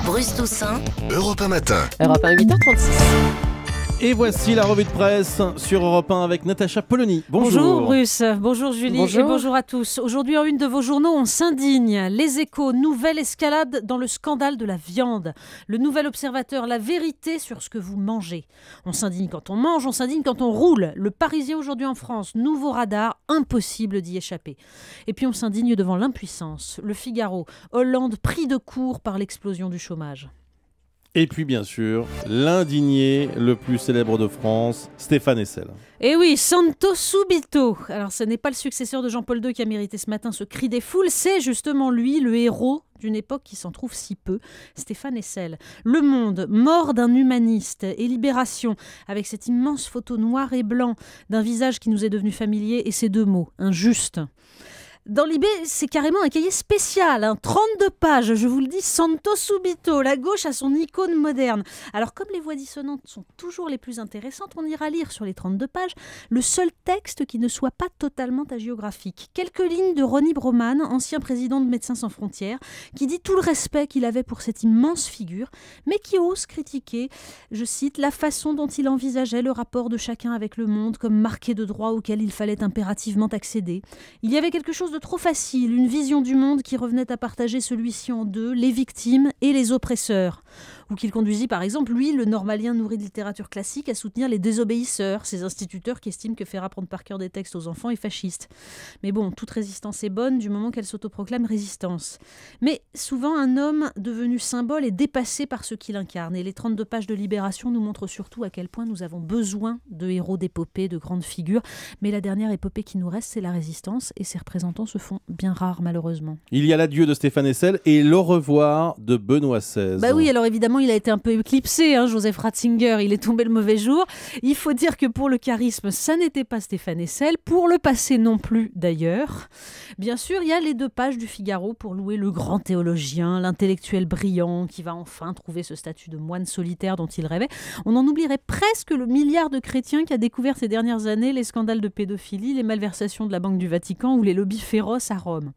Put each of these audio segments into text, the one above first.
Bruce Toussaint, Europe 1 matin. Europe 1, 8h36. Et voici la revue de presse sur Europe 1 avec Natacha Polony. Bonjour Bruce, bonjour Julie Bonjour. et bonjour à tous. Aujourd'hui en une de vos journaux, on s'indigne. Les Échos, nouvelle escalade dans le scandale de la viande. Le Nouvel Observateur, la vérité sur ce que vous mangez. On s'indigne quand on mange, on s'indigne quand on roule. Le Parisien aujourd'hui en France, nouveau radar, impossible d'y échapper. Et puis on s'indigne devant l'impuissance. Le Figaro, Hollande pris de court par l'explosion du chômage. Et puis bien sûr, l'indigné le plus célèbre de France, Stéphane Hessel. Et oui, Santo Subito. Alors ce n'est pas le successeur de Jean-Paul II qui a mérité ce matin ce cri des foules, c'est justement lui, le héros d'une époque qui s'en trouve si peu, Stéphane Hessel. Le Monde, mort d'un humaniste, et Libération, avec cette immense photo noir et blanc d'un visage qui nous est devenu familier et ces deux mots, injuste. Dans Libé, c'est carrément un cahier spécial, 32 pages, je vous le dis, Santo Subito. La gauche a son icône moderne. Alors comme les voix dissonantes sont toujours les plus intéressantes, on ira lire sur les 32 pages le seul texte qui ne soit pas totalement hagiographique. Quelques lignes de Ronny Broman, ancien président de Médecins sans frontières, qui dit tout le respect qu'il avait pour cette immense figure, mais qui ose critiquer, je cite, la façon dont il envisageait le rapport de chacun avec le monde comme marqué de droits auquel il fallait impérativement accéder. Il y avait quelque chose de trop facile, une vision du monde qui revenait à partager celui-ci en deux, les victimes et les oppresseurs. Ou qu'il conduisit par exemple, lui, le normalien nourri de littérature classique, à soutenir les désobéisseurs, ces instituteurs qui estiment que faire apprendre par cœur des textes aux enfants est fasciste. Mais bon, toute résistance est bonne du moment qu'elle s'autoproclame résistance. Mais souvent, un homme devenu symbole est dépassé par ce qu'il incarne. Et les 32 pages de Libération nous montrent surtout à quel point nous avons besoin de héros d'épopée, de grandes figures. Mais la dernière épopée qui nous reste, c'est la résistance, et ses représentants se font bien rares malheureusement. Il y a l'adieu de Stéphane Hessel et le revoir de Benoît XVI. Bah oui, alors évidemment, il a été un peu éclipsé, Joseph Ratzinger, il est tombé le mauvais jour. Il faut dire que pour le charisme, ça n'était pas Stéphane Hessel, pour le passé non plus d'ailleurs. Bien sûr, il y a les 2 pages du Figaro pour louer le grand théologien, l'intellectuel brillant qui va enfin trouver ce statut de moine solitaire dont il rêvait. On en oublierait presque le milliard de chrétiens qui a découvert ces dernières années les scandales de pédophilie, les malversations de la Banque du Vatican ou les lobbies féroces à Rome.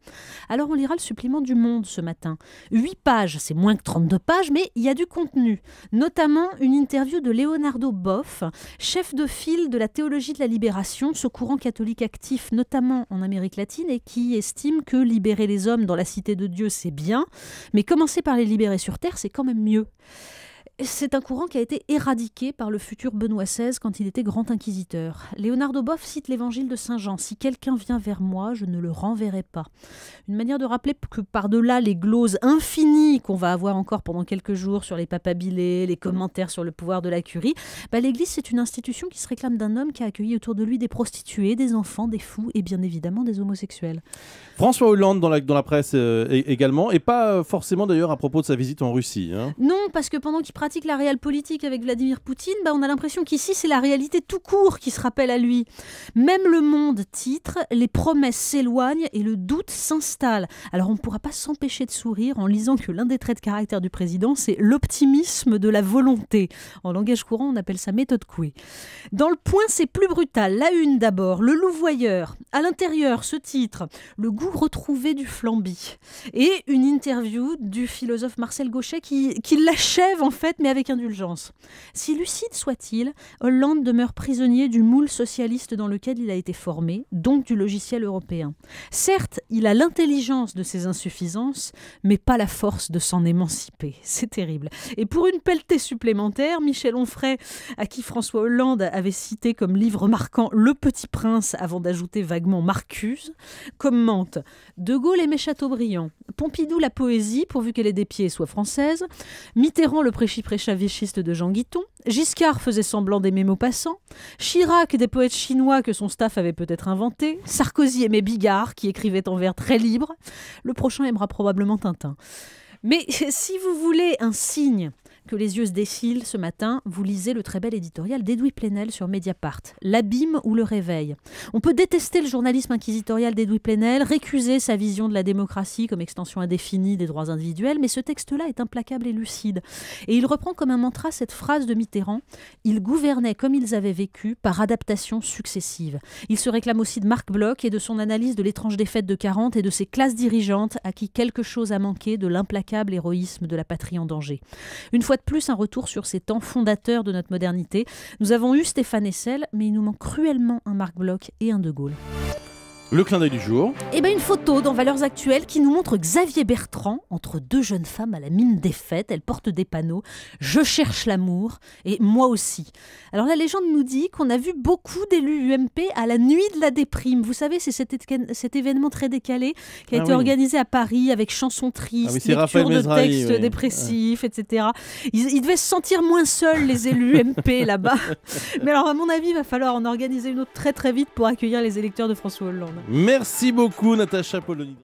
Alors on lira le supplément du Monde ce matin. 8 pages, c'est moins que 32 pages, mais il y a du contenu. Notamment une interview de Leonardo Boff, chef de file de la théologie de la libération, ce courant catholique actif notamment en Amérique latine et qui estime que libérer les hommes dans la cité de Dieu c'est bien, mais commencer par les libérer sur terre c'est quand même mieux. C'est un courant qui a été éradiqué par le futur Benoît XVI quand il était grand inquisiteur. Leonardo Boff cite l'évangile de Saint Jean. « Si quelqu'un vient vers moi, je ne le renverrai pas ». Une manière de rappeler que par-delà les gloses infinies qu'on va avoir encore pendant quelques jours sur les papabilés, les commentaires sur le pouvoir de la curie, l'Église c'est une institution qui se réclame d'un homme qui a accueilli autour de lui des prostituées, des enfants, des fous et bien évidemment des homosexuels. François Hollande dans la presse également, et pas forcément d'ailleurs à propos de sa visite en Russie. Non, parce que pendant qu'il pratique la réelle politique avec Vladimir Poutine, on a l'impression qu'ici c'est la réalité tout court qui se rappelle à lui. Même Le Monde titre « Les promesses s'éloignent et le doute s'installe ». Alors on ne pourra pas s'empêcher de sourire en lisant que l'un des traits de caractère du président, c'est l'optimisme de la volonté. En langage courant, on appelle ça méthode Coué. Dans Le Point, c'est plus brutal. La une d'abord, le louvoyeur. À l'intérieur, ce titre, le goût retrouvé du flambi. Et une interview du philosophe Marcel Gauchet qui l'achève en fait, mais avec indulgence. Si lucide soit-il, Hollande demeure prisonnier du moule socialiste dans lequel il a été formé, donc du logiciel européen. Certes, il a l'intelligence de ses insuffisances, mais pas la force de s'en émanciper. C'est terrible. Et pour une pelletée supplémentaire, Michel Onfray, à qui François Hollande avait cité comme livre marquant Le Petit Prince, avant d'ajouter vaguement Marcuse, commente De Gaulle aimait Chateaubriand, Pompidou la poésie, pourvu qu'elle ait des pieds et soit française, Mitterrand le prêchi-prêcha vichyste de Jean Guiton, Giscard faisait semblant d'aimer Maupassant, Chirac des poètes chinois que son staff avait peut-être inventés, Sarkozy aimait Bigard qui écrivait en vers très libre, le prochain aimera probablement Tintin. Mais si vous voulez un signe que les yeux se défilent ce matin, vous lisez le très bel éditorial d'Edoui Plenel sur Mediapart. L'abîme ou le réveil. On peut détester le journalisme inquisitorial d'Edoui Plenel, récuser sa vision de la démocratie comme extension indéfinie des droits individuels, mais ce texte-là est implacable et lucide. Et il reprend comme un mantra cette phrase de Mitterrand « Ils gouvernaient comme ils avaient vécu par adaptation successive ». Il se réclame aussi de Marc Bloch et de son analyse de l'étrange défaite de 40 et de ses classes dirigeantes à qui quelque chose a manqué de l'implacable héroïsme de la patrie en danger. Une fois de plus, un retour sur ces temps fondateurs de notre modernité. Nous avons eu Stéphane Hessel, mais il nous manque cruellement un Marc Bloch et un De Gaulle. Le clin d'œil du jour. Eh bien, une photo dans Valeurs Actuelles qui nous montre Xavier Bertrand entre deux jeunes femmes à la mine défaite. Elles portent des panneaux « Je cherche l'amour » et « Moi aussi ». Alors la légende nous dit qu'on a vu beaucoup d'élus UMP à la nuit de la déprime. Vous savez, c'est cet événement très décalé qui a été organisé à Paris avec chansons tristes, lecture de textes dépressifs, etc. Ils devaient se sentir moins seuls, les élus UMP là-bas. Mais alors, à mon avis, il va falloir en organiser une autre très très vite pour accueillir les électeurs de François Hollande. Merci beaucoup Natacha Polony.